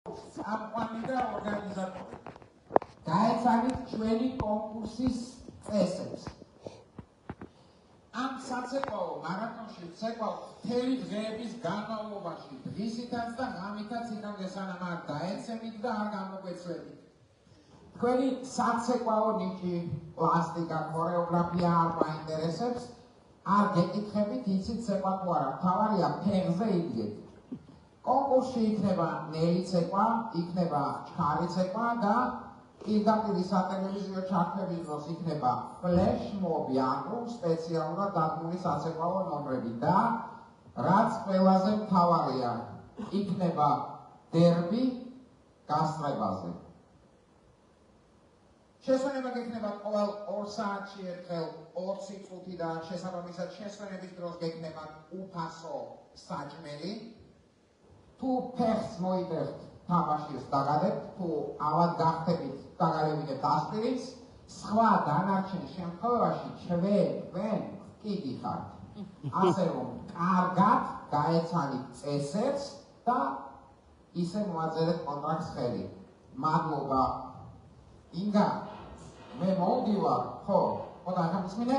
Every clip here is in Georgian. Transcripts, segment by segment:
წამყვანი და ორგანიზატორი. გაეცანით ჩვენი კონკურსის წესებს. ამ საცეკვაო მარათონში ცეკვაო მთელი დღეების განმავლობაში დღისითაც და ღამითაც იქამდე სანამ არ დაეცემით და არ გამოგვეცლებით. თქვენი საცეკვაო ნიჭი, პლასტიკა, ქორეოგრაფია არ მაინტერესებს, არ გეკითხებით, იცით ცეკვა თუ არა, მთავარია ფეხზე იდგეთ. კონკურსში იქნება ნელი ცეკვა, იქნება ჩქარი ცეკვა და პირდაპირ სატელევიზიო ჩართვების დროს იქნება ფლეშმობი, ანუ სპეციალურად დადგმული საცეკვაო ნომრები და რაც ყველაზე მთავარია, იქნება დერბი გასწრებაზე. შესვენება გექნება ყოველ 2 საათში ერთხელ 20 წუთი და შესაბამისად შესვენების დროს გექნება უფასო საჭმელი. თუ ფეხს მოიწერთ თამაშის დაგადებთ, თუ ავად გახდებით დაგალებინებთ ასპირინს, სხვა დანარჩენ შემთხვევაში ჩვენ კიდი ხართ. ასე რომ კარგად გაეცანით წესებს და ისე მოაწერეთ კონტრაქტს ხელი. მადლობა. ინგა, მე მოვდივარ, ხო, ხამისმინე,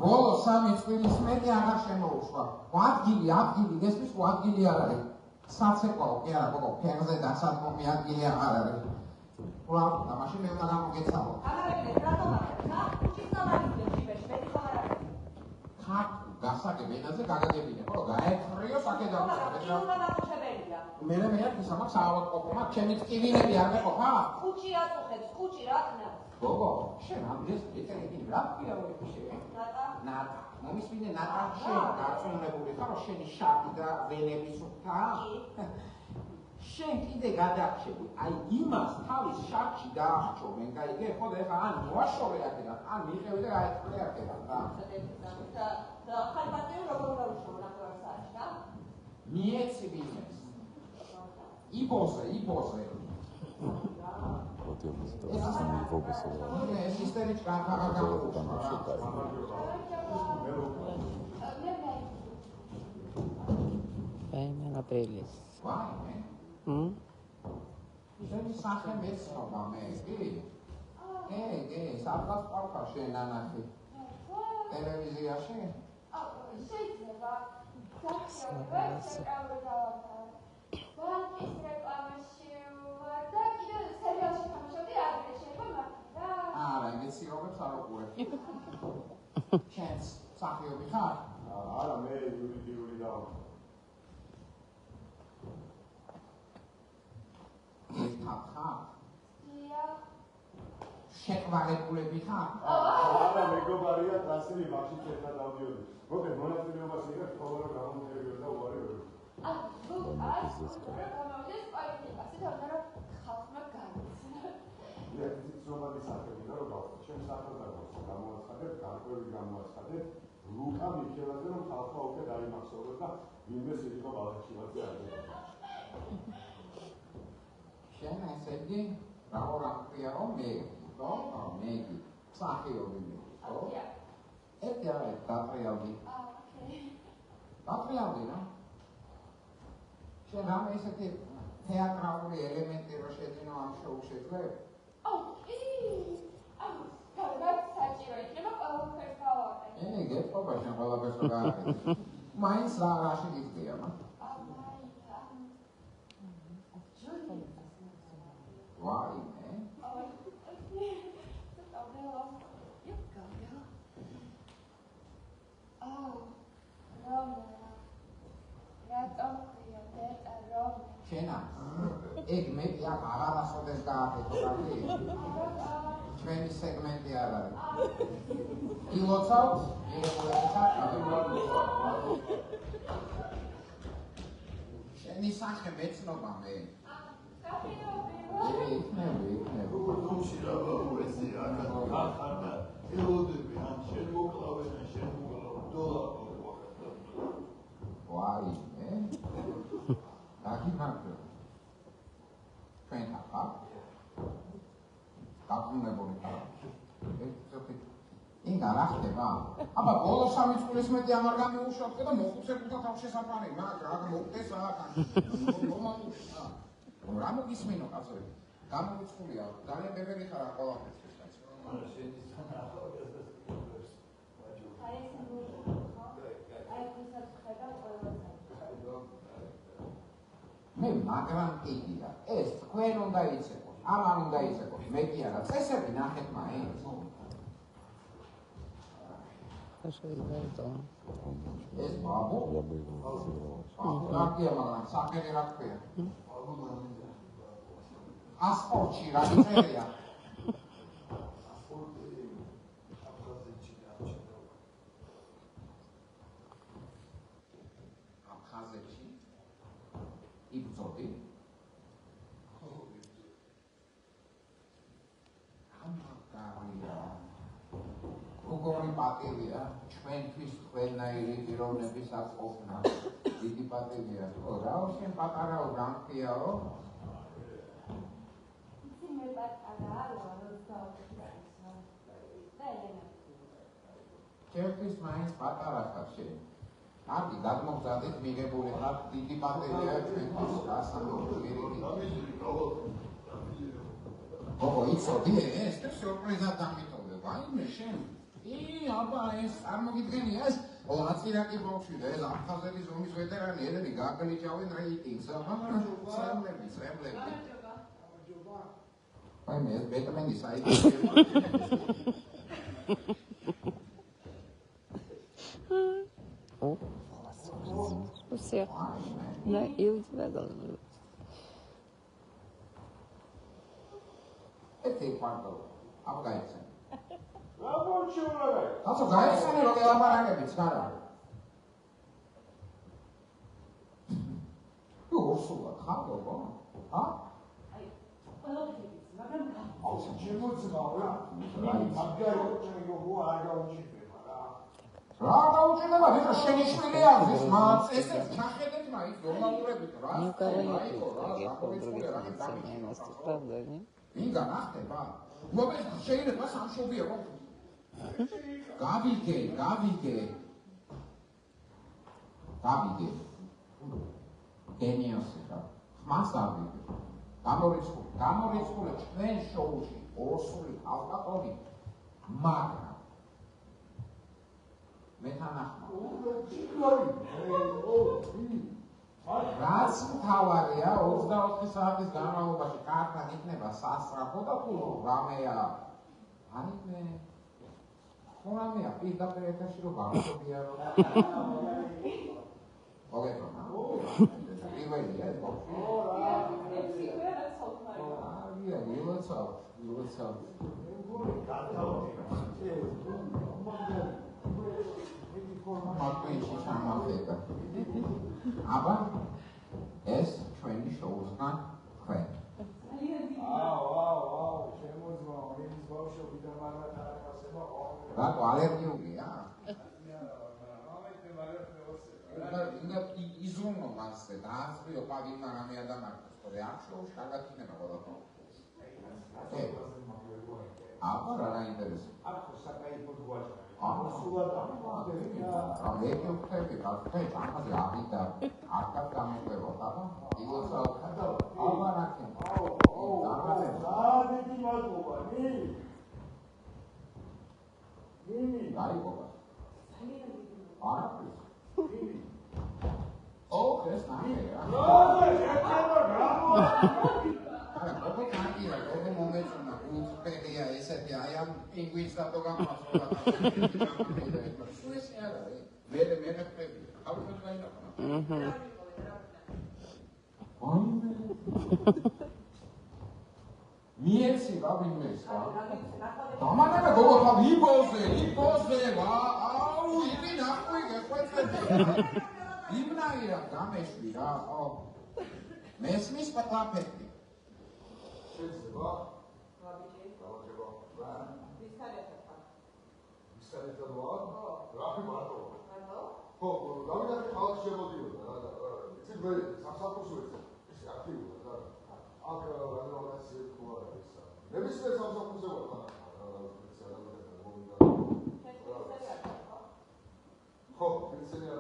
ბოლო 3 წლის მეტი აღარ შემოუშვა. ადგილი, გესმის, ადგილი არ არის. საცეკვაო კი არა, გოგო, ფეხზე დასადგომი ადგილი აღარ არის. ვარ, და მაშინ მე უნდა გამოგეცალო. გასაგებინაზე გაგაგებინე, ხო, გაეცრიო საკედავ. მე ის ამას საავადმყოფო მაქვს, ჩემი ტკივილები არ მეყოფა? ხუჭი აწუხებს, ხუჭი რა ქნა? გოგო, შენ ამდეს ეწერები რა ქვია შენ? ნატა. მომისმინე ნატა შენ დარწმუნებული ხარ, რომ შენი შარდი და ვენები სუფთა? შენ კიდე გადარჩები, აი იმას თავის შარდში დააჭო, მე გაიგე, ხო და ეხლა ან მოაშორე აქედან, ან მიყევი და გაეწყლე აქედან, რა. და ხალბატონი როგორ დაუშვა ნახევარ საათში, რა? მიეცი ბიზნეს. იბოზე. ეს ისტორიჩკა აღარ გამოუშვა. Aprilles. შენი სახე მეცნობა მე, კი? სადღაც ყავდა შენ ნანახი. ტელევიზიაში? შეიძლება. ბანკის რეკლამაში ვარ და კიდევ სერიალში თამაშობდი, ადრე შეიძლება მაგდა. არა, იმეცი როგორც არ უყურებ. შენს სახიობი ხარ? არა, მე იურიდიული და ერთად ხარ? დიახ. შეყვარებულები ხარ? არა, მეგობარია ტრასელი მაშინ ერთად დავდიოდი. მოგეთ მონაწილეობას იღებს ხოლმე რომ გამომდინარეობდა და უარი ვერ. გამოვიდეს პოლიტიკაში და უნდა რომ ხალხმა გაიცნო. ეს ზოგადი სახელი და რომ გავხსნით, ჩემს სახელს გამოაცხადეთ, გარკვეული გამოაცხადეთ, ლუკა მიქელაძე რომ ხალხმა უკვე დაიმახსოვროს და ვინმე სიტყვა ბალაჩივაძე არის. შენ ესეთი რა ქვია რომ მე, ხო? მეგი, სახიობი მე, ხო? ერთი არის დატრიალდი. დატრიალდი რა? შენ რამე ესეთი თეატრალური ელემენტი რო შეძინო ამ შოუში ძლებ? საჭირო იქნება ყველაფერს გავაკეთე. გეტყობა შენ ყველაფერს რო გააკეთე. მაინც რაში გიხდია, ვაი, მე? შენა, ეგ მე აქ აღარასოდეს გააკეთო კაცი. ჩვენი სეგმენტი არ არის. ილოცავთ, შენი სახე მეცნობა მე. იქნები. გუნდში რა უესი ახლა ელოდები ან შენ მოკლავენ ან შენ მოკლავ დოლარი ვაი მე? დაგიმართო. ჩვენ ხარ? დაბრუნებული ხარ? ინგა რა ხდება? აბა ბოლო 3 წლის მეტი ამარ გამიუშვათ და მოხუცებულთა თავშესაფარი, მაგრამ რა მოგდეს აქ. რომანტიკა. რა მოგისმინო კაცოები? გამოვიწყულია, ძალიან ბევრი ხარ ყველაფერს ეს კაცო. მე მაგრამ კიდია, ეს თქვენ უნდა იცეკოთ, ამან უნდა იცეკოთ, მე კი არა, წესები ნახეთ მაინც. ეს ბაბუ? კარგია, მაგრამ სახელი რა ქვია? პასპორტში რა წერია? აფხაზეთში? იბრძოდი? ამაგარია. როგორი პატივია, ჩვენთვის ყველნაირი პიროვნების აწყობნა. დიდი პატივია. რაო შენ პატარაო, გამხიაო? მე პატარა როდესაც ჩემთვის მაინც პატარა ხარ შენ. კარგი, გადმოგზადეთ, მიღებული ხარ, დიდი პატივია ჩვენთვის გასამოწმებელი. ო, იცოდი ეს სიურპრიზად დამიტოვე. ვაიმე შენ. აბა ეს წარმოგიდგენია ეს ლაცირაკი ბავშვი და ეს აფხაზეთის ომის ვეტერანი ელები გაგლიჭავენ რეიტინგს. სრემლები. აი მე ბეტმენი საიტი. Все. Да, и у тебя должно быть. Это пардон. Абгайцен. Рабочий. Ато гайцен რო გელაპარაკებით, ხარა. თუ ორსულა ხარდობა? ა? რა დაუჭირდება ეს შენი შვილი არის ეს მაც ესე ჩახედეთ მაინც ნორმალურებით რა Правда, не? ვინგა ნახდება მოგე შეიძლება სამშობია რომ გავიგე გენიოსი ხარ ხმას ავიგე გამორიცხული ჩვენ შოუში ორსული ალკატონი მაგრამ რაც მთავარია 24 საათის განმავლობაში კარგად იქნება სასწრაფო და თუ რამეა აიმე ხომამია პირდაპირ ეთერში რომ გამოვიდია რომ მოგეწონა პირველია ეს ბავშვი ილოცავ მარტინში სამალდება. აბა ეს ჩვენი შოუსგან თქვენ. რატო ალერგიულია? უნდა იზრუნო მასზე და აზრიო პაგინა რამე ადამიანს, თორე ამ შოუს კარგად იქნება ყველაფერი. აბა რა ინტერესია? აქ საკაიფო გვაჭრა. Amém, eu quero ficar amაზე ავიდა აკად გამოყვება ხა ილოცავ ალბანაკი დიდი მადლობა ნინი დაიღობა არაფრის ეს ნახე არა კოკოკანია კოკო მომეწონა გულწრფელია ესეთი აი ამ პინგვინს და თო გამასწორა სუესი არა მე ხები ავუწევ გაინახა მიეცი ბაბინმეს რა დამანაკა გოგო ხა იბოზე ვა აუ იგი ნახვი გეხვეწები იმნაირა გამეშვი რა ო მესმის პატაფეთი შეიძლება რაფი მარტო ხო დავიდე ხალხს შემოდიოდა რა იცით მე სამსახურში ვეცე ის აქტიურია და აქ რაღაცა თქვა ის ნებისმიერ სამსახურზე ვარ ხო პენსიონერია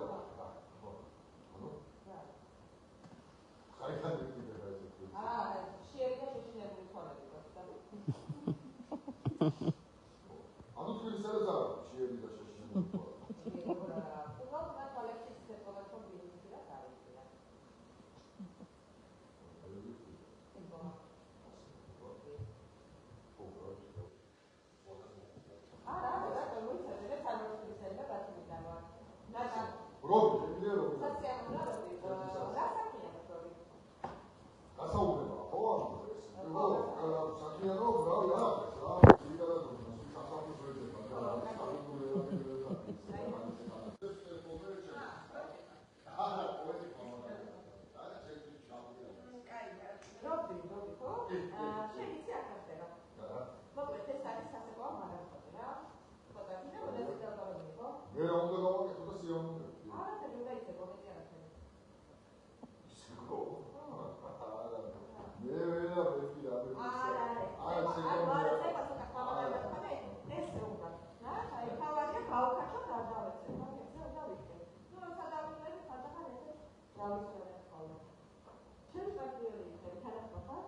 ხო ხაიხად ვიყიდე რა ხო? შენ იცი აქ ხდება. მოკლედ ეს არის სასწავლო მაგალითი რა. ხოდა კიდევ მონაწილე დავარობი, ხო? მე რა უნდა გავაკეთო და სიამოვნებდი. არა, და უნდა იცი მომენტი არაფერი. ისო. მე ვენა მეთქი რა მე. არა, ეს უნდა. რა, აი თავადია გავხაჩო და დავეცე. მაგაზე უნდა ვიცი. ნუ სადავწერ სადახან ესე დავიცვენე ხოლმე. შენ პარტიელი είσαι, თანახმად ხარ?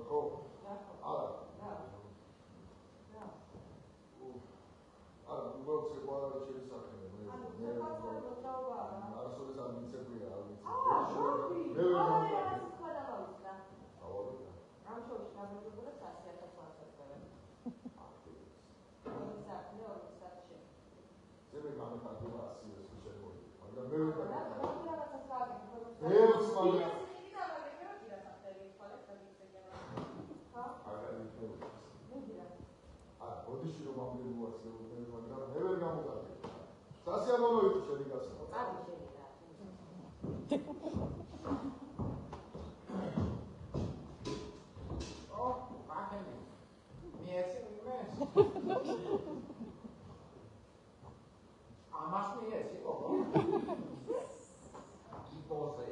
ხო. არა. არა, უბრალოდ შეყვარა ჩემი სახელი. მე არასოდეს არ მიცეკვია, არ ვიცი. მე ვერ გადავავიდა. ამ შოუში გამარჯვებულად 100,000 ლარს ეწევენ. ზემე გამეთანხმება 100,000 შემოიღე. მაგრამ მე ვერ ბოდიში რომ ამბებუაცია უყურე, მაგრამ მე ვერ გამოვარდი. სასიამოვნო იყო შენი გასაყო. არის შენი რა. ბაგენი. მიეცი იმეს. ამას მიეცი ყო. იბოზე.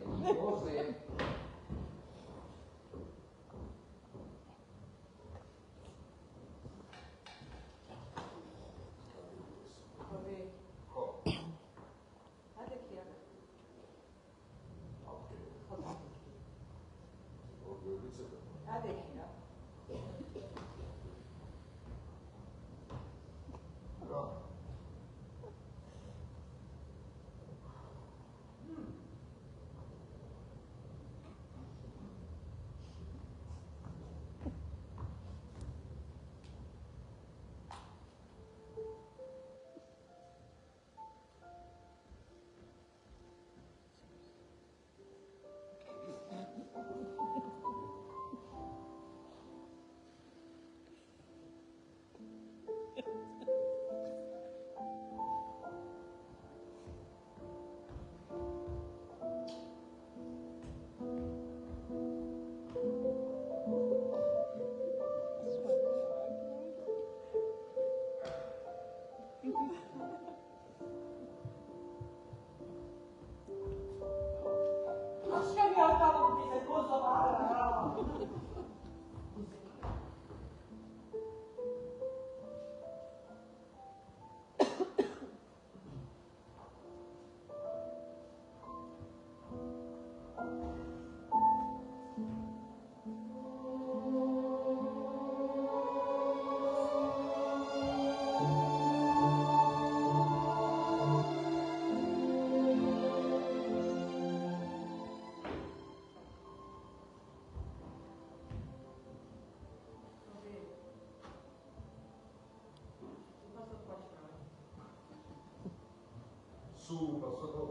სულ გასაგო.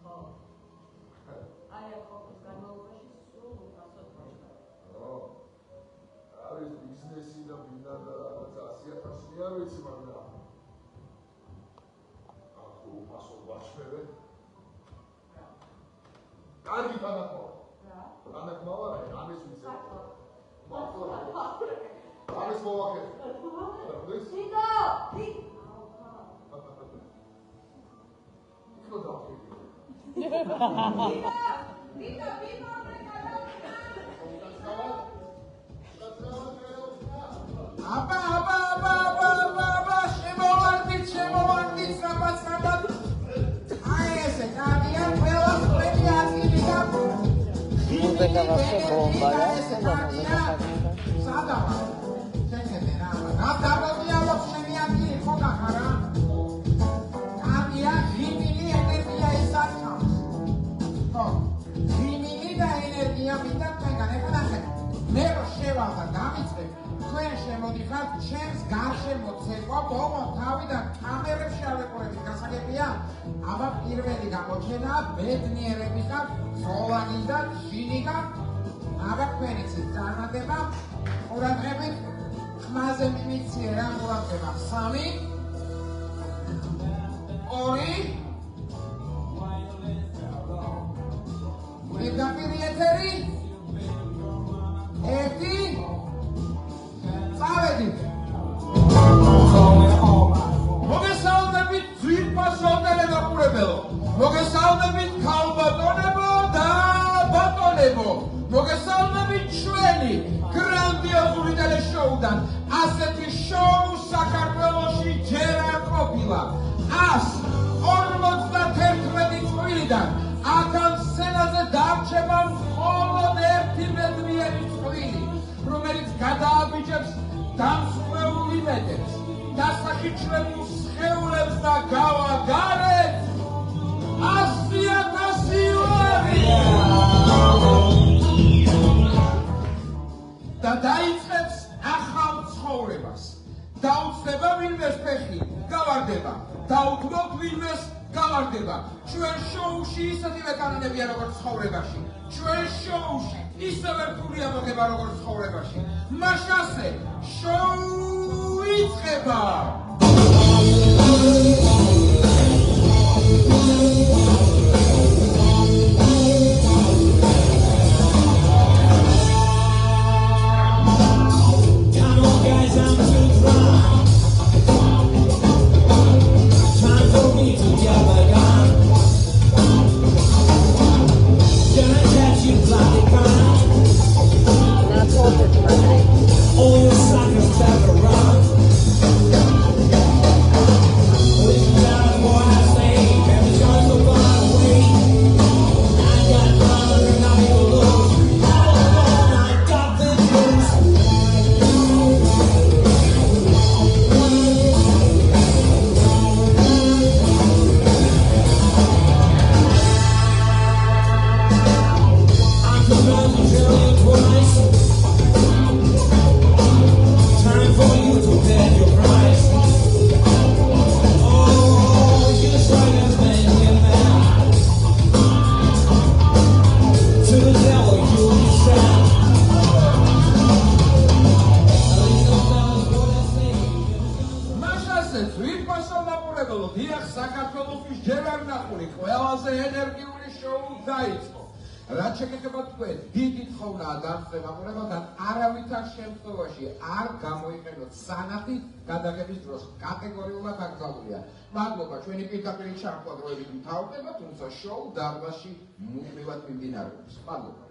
ხო. აი ახლა განმავლობაში სულ გასაგო. არის ბიზნესი და ბინა და რაღაც 100,000 არ ვიცი, მაგრამ ახლა უპასო ვაჩვევე. კარგი თანახმობა. რა? თანახმობა რა, ამის ვიცი. მართლა. არის მოვაკეთე. სიტო! აბა, შემოვარდით, რაბაც. აი ესე, კარგია, ყველა ხმები ადგილი გაქვს. მოგეთავახე ბომბა რა, სადავა. შეგედე რა, რა დაგოδιალობ შენი ადგილი ხო გახარა? კარგია, ღიმილი ენერგია ისარჩავს. ხო, ღიმილი და ენერგია მინდა თქვენგან, ეხლა ნახეთ. მე რო შევალ და გამიწევ, თქვენ შემოდიხართ ჩემს გარშემო ცეკვა, ბოლო თავიდან კამერებში ავეყურებით, გასაგებია? აბა პირველი გამოჩენა ბედნიერები გაქვთ, ზოლანი და ჟინი გაქვთ. აბა თქვენი ცით წარმატება, ყურადღებით, ხმაზე მიმიციე რა ყურადღება 3, 2, პირდაპირ ეთერი. ერთი. წავედით. მოგესალმებით ძვირფასო ტელემაყურებელო. მოგესალმებით ქალბატონებო და ბატონებო. მოგესალმებით ჩვენი გრანდიოზული ტელეშოუდან. ასეთი შოუ საქართველოში ჯერ არ ყოფილა. 151 წლიდან აქ სცენაზე დარჩება მხოლოდ ერთი ბედნიერი წვლილი, რომელიც გადააბიჯებს დამსხვრეულ იმედებს, დასახიჩრებულ სხეულებს და გავაგარეთ 100,000 ლარი და დაიწყებს ახალ ცხოვრებას. დაუცდება ვინმეს ფეხი, გავარდება. დაუთმოთ ვინმეს გავარდება. ჩვენ შოუში ისეთივე კანონებია როგორც ცხოვრებაში. ჩვენ შოუში ისევე რთულია მოგება როგორც ცხოვრებაში. მაშასე შოუ იწყება. საქართველოსთვის ჯერ არ ნახული ყველაზე ენერგიული შოუ დაიწყო. რაც შეგეხება თქვენ, დიდი თხოვნაა დამსწრებაყურებელთან არავითარ შემთხვევაში არ გამოიყენოთ სანახი გადაღების დროს. კატეგორიულად აკრძალულია. მადლობა, ჩვენი პირდაპირ ჩართვა დროებით მთავრდება, თუმცა შოუ დარბაზში მუდმივად მიმდინარეობს. მადლობა.